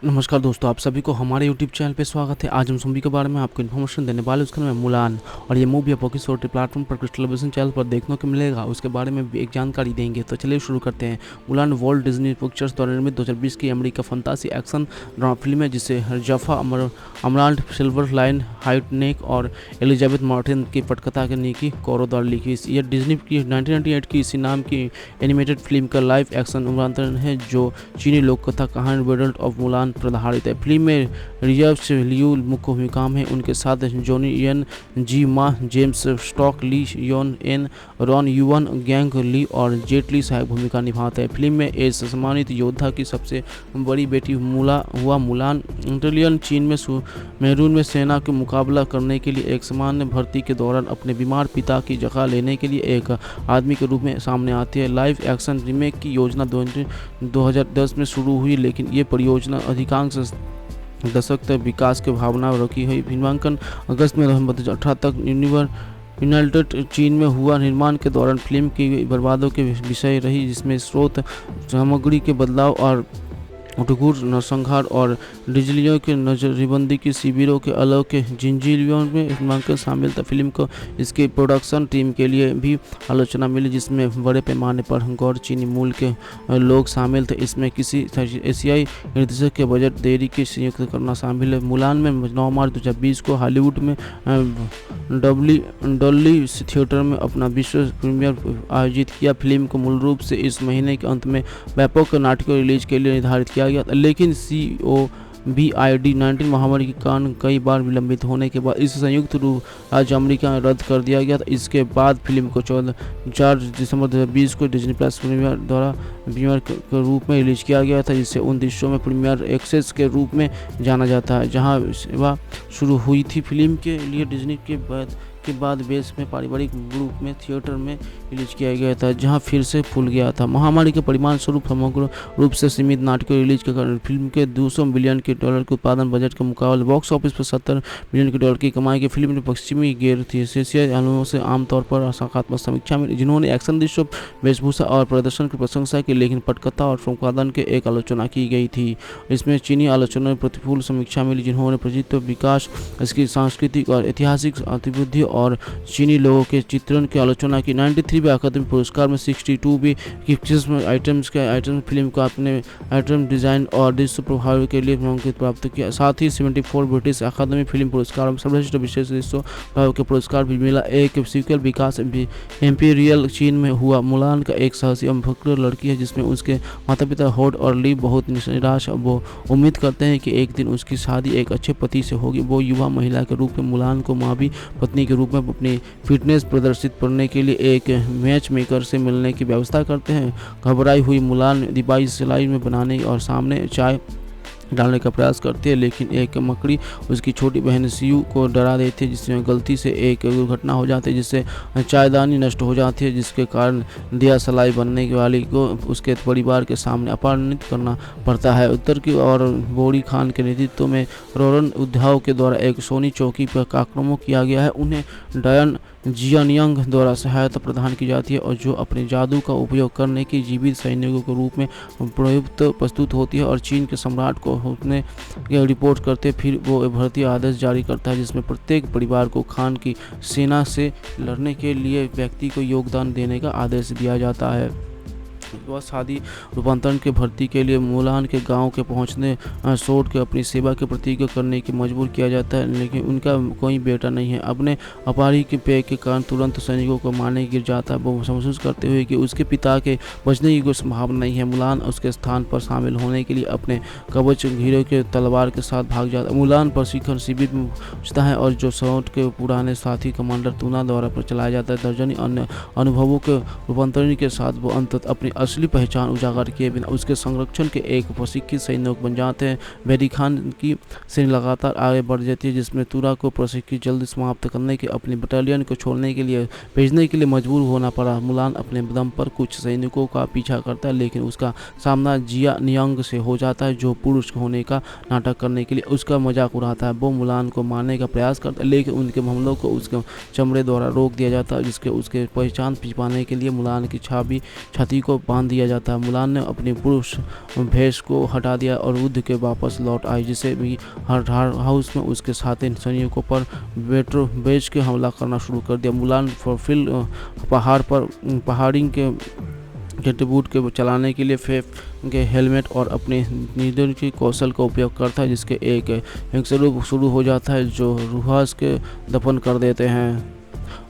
नमस्कार दोस्तों, आप सभी को हमारे यूट्यूब चैनल पे स्वागत है। आज हम मूवी के बारे में आपको इन्फॉर्मेशन देने वाले, उसका नाम है मुलान। और ये मूवी आपको किस OTT प्लेटफॉर्म पर, किस टेलीविजन चैनल पर देखने को मिलेगा, उसके बारे में भी एक जानकारी देंगे। तो चलिए शुरू करते हैं। मुलान वॉल्ट डिज्नी पिक्चर्स द्वारा निर्मित 2020 की अमेरिका फंतासी एक्शन ड्रामा फिल्म है, जिसे जफा अमराल्ड, सिल्वर लाइन हाइटनेक और एलिजाबेथ मार्टिन की पटकथा के निकी कोरो द्वारा लिखी। यह डिज्नी की 1998 की इसी नाम की एनिमेटेड फिल्म का लाइव एक्शन रूपांतरण है, जो चीनी लोक कथा कहानी वर्ल्ड ऑफ मुलान पर आधारित है। फिल्म में रिजर्व से लियू मुख्य भूमिका में, उनके साथ जॉनी यन, जी मा, जेम्स स्टॉक, ली योन एन, रॉन युवन, गैंग ली और जेट ली सहायक भूमिका निभाते हैं। फिल्म में एक सम्मानित योद्धा की सबसे बड़ी बेटी मुलान इंटेलियन चीन में मेरून में सेना के मुकाबला करने के लिए एक सामान्य भर्ती के दौरान अपने बीमार पिता की जगह लेने के लिए एक आदमी के रूप में सामने आती है। लाइव एक्शन रीमेक की योजना 2010 में शुरू हुई, लेकिन ये परियोजना अधिकांश दशक तक विकास की भावना रखी हुई। फिल्मांकन अगस्त में 2018 तक यूनाइटेड चीन में हुआ। निर्माण के दौरान फिल्म की बर्बादों के विषय रही, जिसमें स्रोत सामग्री के बदलाव और उटगुर नरसंहार और डिजलियों के नजरबंदी की शिविरों के अलग के जिंजीरियों में फिल्मांकन शामिल था। फिल्म को इसके प्रोडक्शन टीम के लिए भी आलोचना मिली, जिसमें बड़े पैमाने पर गौर चीनी मूल के लोग शामिल थे। इसमें किसी एशियाई निर्देशक के बजट देरी की संयुक्त करना शामिल है। मुलान में 9 मार्च 2020 को हॉलीवुड में डॉल्बी थिएटर में अपना विश्व प्रीमियर आयोजित किया। फिल्म को मूल रूप से इस महीने के अंत में व्यापक नाटकीय रिलीज के लिए निर्धारित किया गया था, लेकिन COVID-19 महामारी के कारण कई बार विलंबित होने के बाद इसे संयुक्त राज्य अमेरिका में रद्द कर दिया गया था। इसके बाद फिल्म को 4 दिसंबर 2020 को डिज्नी प्लस प्रीमियर द्वारा प्रीमियर के रूप में रिलीज किया गया था, जिसे उन देशों में प्रीमियर एक्सेस के रूप में जाना जाता है जहां सेवा शुरू हुई थी। फिल्म के लिए डिज्नी के बाद बेस में पारिवारिक रूप में थिएटर में रिलीज किया गया था, जहां फिर से फूल गया था। महामारी के परिणाम स्वरूप समग्र रूप से सीमित नाटकीय रिलीज के कारण फिल्म के $200 बिलियन के उत्पादन बजट के मुकाबले बॉक्स ऑफिस पर $70 बिलियन की कमाई की फिल्म ने पश्चिमी गेर थी। एशियाई आलोचकों से आमतौर पर सकारात्मक समीक्षा मिली, जिन्होंने एक्शन दृश्यों, वेशभूषा और प्रदर्शन की प्रशंसा की, लेकिन पटकथा और संपादन के एक आलोचना की गई थी। इसमें चीनी आलोचकों ने प्रतिकूल समीक्षा मिली, जिन्होंने प्रचित्व विकास, इसकी सांस्कृतिक और ऐतिहासिक अतिवृद्धि और चीनी लोगों के चित्रण की आलोचना की। 93वें अकादमी पुरस्कार में 62 की किस्म आइटम फिल्म को अपने आइटम डिजाइन और दृश्य प्रभाव के लिए नामांकित प्राप्त किया। साथ ही 74 ब्रिटिश अकादमी फिल्म पुरस्कार में सर्वश्रेष्ठ विशेष दृश्य प्रभाव के पुरस्कार भी मिला। एक सीक्वल विकास एम्पीरियल चीन में हुआ। मुलान का एक साहसी एवं भक्ति लड़की है, जिसमें उसके माता पिता होड और ली बहुत निराश। वो उम्मीद करते हैं कि एक दिन उसकी शादी एक अच्छे पति से होगी। वो युवा महिला के रूप में मुलान को मावी पत्नी के रूप में अपनी फिटनेस प्रदर्शित करने के लिए एक मैच मेकर से मिलने की व्यवस्था करते हैं। घबराई हुई मुलान दिवाई सिलाई में बनाने और सामने चाय डालने का प्रयास करती है, लेकिन एक मकड़ी उसकी छोटी बहन सियू को डरा देती है, जिसमें गलती से एक दुर्घटना हो जाती है, जिससे चायदानी नष्ट हो जाती है, जिसके कारण दिया सलाई बनने वाली को उसके परिवार के सामने अपमानित करना पड़ता है। उत्तर की ओर बोरी खान के नेतृत्व में रोरन उद्याव के द्वारा एक सोनी चौकी पर आक्रमण किया गया है। उन्हें डायन जियानियांग द्वारा सहायता प्रदान की जाती है, और जो अपने जादू का उपयोग करने की जीवित सैनिकों के रूप में प्रस्तुत होती है और चीन के सम्राट को उसने रिपोर्ट करते। फिर वो भर्ती आदेश जारी करता है, जिसमें प्रत्येक परिवार को खान की सेना से लड़ने के लिए व्यक्ति को योगदान देने का आदेश दिया जाता है। वह शादी रूपांतरण के भर्ती के लिए मुलान के गांव के पहुंचने सोड के अपनी सेवा की प्रतिज्ञा करने की मजबूर किया जाता है, लेकिन उनका कोई बेटा नहीं है। अपने अपारी के पेय के कारण तुरंत सैनिकों को मारने गिर जाता है, वो महसूस करते हुए कि उसके पिता के बचने की कोई संभावना नहीं है। मुलान उसके स्थान पर शामिल होने के लिए अपने कवच हीरो के तलवार के साथ भाग जाता है। मुलान प्रशिक्षण शिविर में पहुंचता है, और जो सोड के पुराने साथी कमांडर तूना द्वारा चलाया जाता है। दर्जनी अन्य अनुभवों के रूपांतरण के साथ वो अंततः अपनी असली पहचान उजागर किए बिना उसके संरक्षण के एक प्रशिक्षित सैनिक बन जाते हैं। बेरी खान की सेना लगातार आगे बढ़ जाती है, जिसमें तुरा को प्रशिक्षित जल्दी समाप्त करने के अपनी बटालियन को छोड़ने के लिए भेजने के लिए मजबूर होना पड़ा। मुलान अपने दम पर कुछ सैनिकों का पीछा करता है, लेकिन उसका सामना जिया नियांग से हो जाता है, जो पुरुष होने का नाटक करने के लिए उसका मजाक उड़ाता है। वो मुलान को मारने का प्रयास करता है, लेकिन उनके हमलों को उसके चमड़े द्वारा रोक दिया जाता है, जिसके उसके पहचान छिपाने के लिए मुलान की छाती को बांध दिया जाता है। मुलान ने अपनी पुरुष भेष को हटा दिया और युद्ध के वापस लौट आई, जिसे भी हर हाउस में उसके साथी सैनिकों पर बेच के हमला करना शुरू कर दिया। मुलान फिल पहाड़ी के कैटबूट के चलाने के लिए फेफ के हेलमेट और अपने निधन की कौशल का उपयोग करता है, जिसके एक स्वरूप शुरू हो जाता है जो रूहास के दफन कर देते हैं।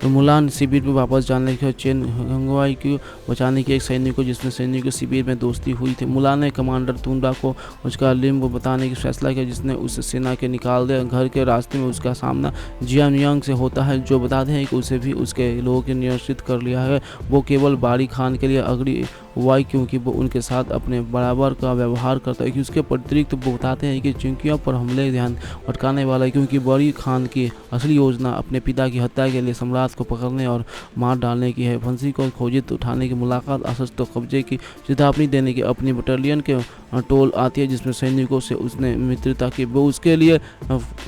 मुलान शिविर में वापस जाने के चेन गंगवाई को बचाने के एक सैनिक को जिसने सैनिक के शिविर में दोस्ती हुई थी। मुलान ने कमांडर तुंडा को उसका लिम्ब बताने की फैसला किया, जिसने उस सेना के निकाल दिया। घर के रास्ते में उसका सामना जियानयांग से होता है, जो बताते हैं कि उसे भी उसके लोगों ने नियंत्रित कर लिया है। वो केवल बारी खान के लिए अग्नि वाई क्योंकि वो उनके साथ अपने बराबर का व्यवहार करता है। कि उसके अतिरिक्त वो बताते हैं कि चिंकियों पर हमले ध्यान भटकाने वाला है, क्योंकि बड़ी खान की असली योजना अपने पिता की हत्या के लिए सम्राट को पकड़ने और मार डालने की है। फंसी को खोजित उठाने की मुलाकात असस्त तो कब्जे की चेतावनी देने की अपनी बटालियन के टोल आती है, जिसमें सैनिकों से उसने मित्रता की। वो उसके लिए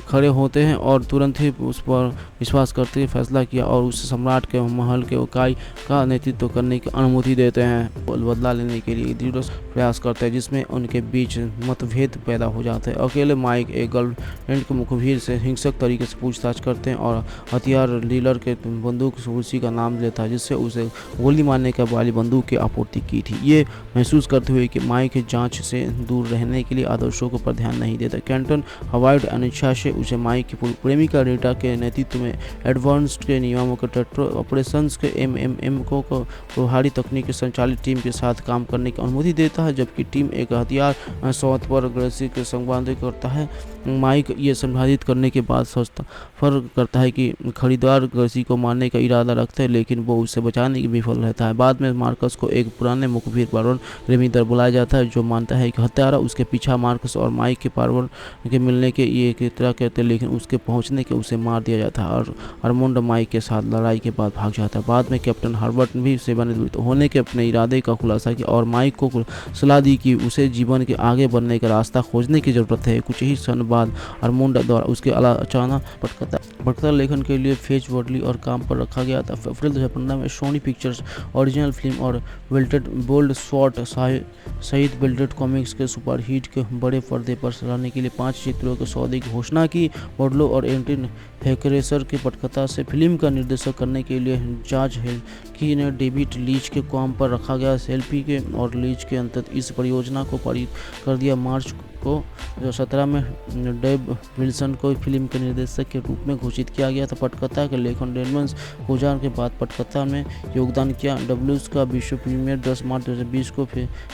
खड़े होते हैं और तुरंत ही उस पर विश्वास करते हुए फैसला किया और उसे सम्राट के महल के इकाई का नेतृत्व करने की अनुमति देते हैं। बदला लेने के लिए दृढ़ प्रयास करते हैं, जिसमें उनके बीच मतभेद पैदा हो जाते हैं। अकेले माइक एक गर्लफ्रेंड के मुखबिर से हिंसक तरीके से पूछताछ करते हैं और हथियार डीलर के बंदूक उसी का नाम लेता है, जिससे उसे गोली मारने के वाली बंदूक की आपूर्ति की थी। ये महसूस करते हुए कि माइक जांच से दूर रहने के लिए आदर्शों पर ध्यान नहीं देता, कैंटन हवाइड अनिच्छा से उसे माइक की प्रेमिका रीटा के नेतृत्व में एडवांस्ड के नियमों के ऑपरेशंस के एमएमएम को प्रभावी तकनीक संचालित टीम के साथ काम करने की अनुमति देता है, जबकि टीम एक हथियार सौत पर ग्रेसी के संबंधित करता है। माइक ये संपादित करने के बाद सोचता फर्क करता है कि खरीदार ग्रेसी को मारने का इरादा रखता है, लेकिन वो उसे बचाने की विफल रहता है। बाद में मार्कस को एक पुराने मुखबिर बारोन रेमिदर बुलाया जाता है, जो मानता है कि हत्यारा उसके पीछा मार्कस और माइक के पार्वन के मिलने के ये तरह कहते हैं, लेकिन उसके पहुंचने के उसे मार दिया जाता है और आर्मोंड माइक के साथ लड़ाई के बाद भाग जाता है। बाद में कैप्टन हर्बर्ट भी सेवानिवृत्त होने के अपने इरादे का खुलासा किया और माइक को सलाह दी कि उसे जीवन के आगे बढ़ने का रास्ता खोजने की जरूरत है। कुछ ही क्षण बाद आर्मोंड द्वारा उसके अचानक पटकथा लेखन के लिए फेज वर्डली और काम पर रखा गया था। अप्रैल 2015 में सोनी पिक्चर्स ओरिजिनल फिल्म और बोल्ड स्वॉट सहित बिल्डेड कॉमिक्स के सुपरहिट के बड़े पर्दे पर लाने के लिए 5 चित्रों के सौदे की घोषणा की। मॉडलो और एंटिन हैकरेसर की पटकथा से फिल्म का निर्देशन करने के लिए जॉर्ज हेल्की ने डेविड लीच के काम पर रखा गया। हेल्की के और लीच के अंततः इस परियोजना को पारित कर दिया। मार्च को 2017 में डेब विल्सन को फिल्म के निर्देशक के रूप में घोषित किया गया था। पटकथा के लेखन डेनमंस गुजार के बाद पटकथा में योगदान किया। डब्ल्यूज का विश्व प्रीमियर 10 मार्च 2020 को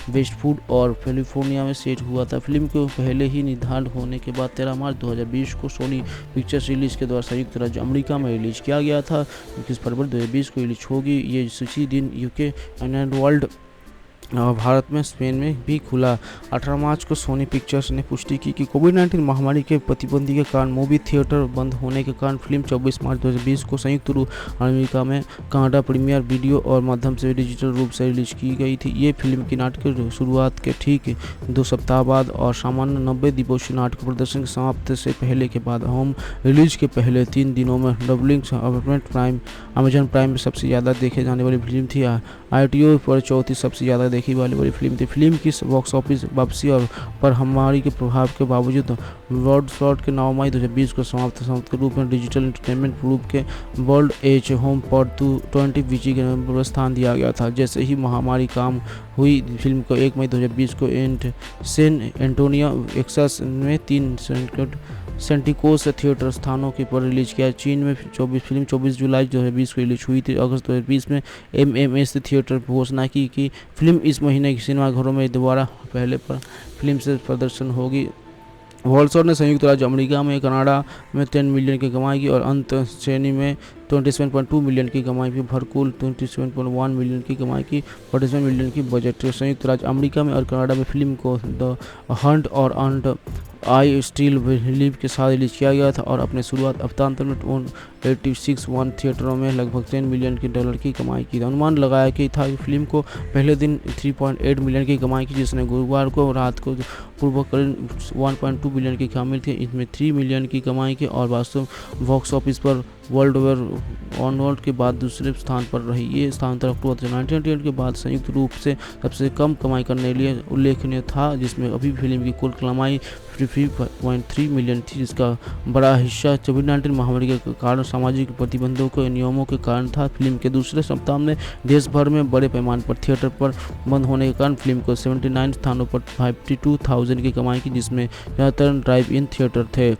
वेस्टवुड और कैलिफोर्निया में सेट हुआ था। फिल्म को पहले ही निर्धारित होने के बाद 13 मार्च 2020 को सोनी पिक्चर्स रिलीज के द्वारा संयुक्त राज्य अमेरिका में रिलीज किया गया था। 21 फरवरी 2020 को रिलीज होगी। ये उसी दिन यूके एंड वर्ल्ड भारत में स्पेन में भी खुला। 18 मार्च को सोनी पिक्चर्स ने पुष्टि की कि कोविड-19 महामारी के प्रतिबंधी के कारण मूवी थिएटर बंद होने के कारण फिल्म 24 मार्च 2020 को संयुक्त रूप अमेरिका में कनाडा प्रीमियर वीडियो और माध्यम से डिजिटल रूप से रिलीज की गई थी। ये फिल्म की नाटक की शुरुआत के ठीक 2 सप्ताह बाद और सामान्य 90 दिवसीय नाटक प्रदर्शन समाप्त से पहले के बाद होम रिलीज के पहले 3 दिनों में डबलिंग अमेजन प्राइम में सबसे ज़्यादा देखे जाने वाली फिल्म थी। ITO पर 34 सबसे ज़्यादा देखी वाली फिल्म थी। फिल्म की बॉक्स ऑफिस वापसी और पर महामारी के प्रभाव के बावजूद वर्ल्ड शॉट के 9 मई 2020 को समाप्त के रूप में डिजिटल एंटरटेनमेंट ग्रुप के वर्ल्ड एज होम पर 20 वीजी के स्थान दिया गया था। जैसे ही महामारी काम हुई, फिल्म को 1 मई 2020 को सैन एंटोनियो टेक्सास में 3 सेंटिकोस थिएटर स्थानों के पर रिलीज किया। चीन में फिल्म 24 जुलाई 2020 को रिलीज हुई थी। अगस्त 2020 में MMS थिएटर घोषणा की कि फिल्म इस महीने सिनेमाघरों में दोबारा पहले पर फिल्म से प्रदर्शन होगी। वॉलसॉट ने संयुक्त राज्य अमेरिका में कनाडा में 10 मिलियन की कमाई की और अंत श्रेणी में 27.2 मिलियन की कमाई की। भरकूल 27.1 मिलियन की कमाई की। 47 मिलियन की बजट। संयुक्त राज्य अमेरिका में और कनाडा में फिल्म को द हंट और अंट आई स्टील बिलीव के साथ रिलीज किया गया था और अपने शुरुआत हफ्तांतर में 86 थिएटरों में लगभग 10 मिलियन के डॉलर की कमाई की। अनुमान लगाया कि था कि फिल्म को पहले दिन 3.8 मिलियन की कमाई की, जिसने गुरुवार को रात को पूर्वकरण 1.2 बिलियन की शामिल थी। इसमें 3 मिलियन की कमाई की और वास्तव बॉक्स ऑफिस पर वर्ल्ड ओवर ऑनवर्ड के बाद दूसरे स्थान पर रही। ये स्थानांतर अक्टूबर 1998 के बाद संयुक्त रूप से सबसे कम कमाई करने के लिए उल्लेखनीय था, जिसमें अभी फिल्म की कुल कमाई 53.3 मिलियन थी, जिसका बड़ा हिस्सा कोविड-19 महामारी के कारण सामाजिक प्रतिबंधों के नियमों के कारण था। फिल्म के दूसरे सप्ताह में देश भर में बड़े पैमाने पर थिएटर पर बंद होने के कारण फिल्म को 79 स्थानों पर 52,000 की कमाई की, जिसमें ज़्यादातर ड्राइव इन थिएटर थे।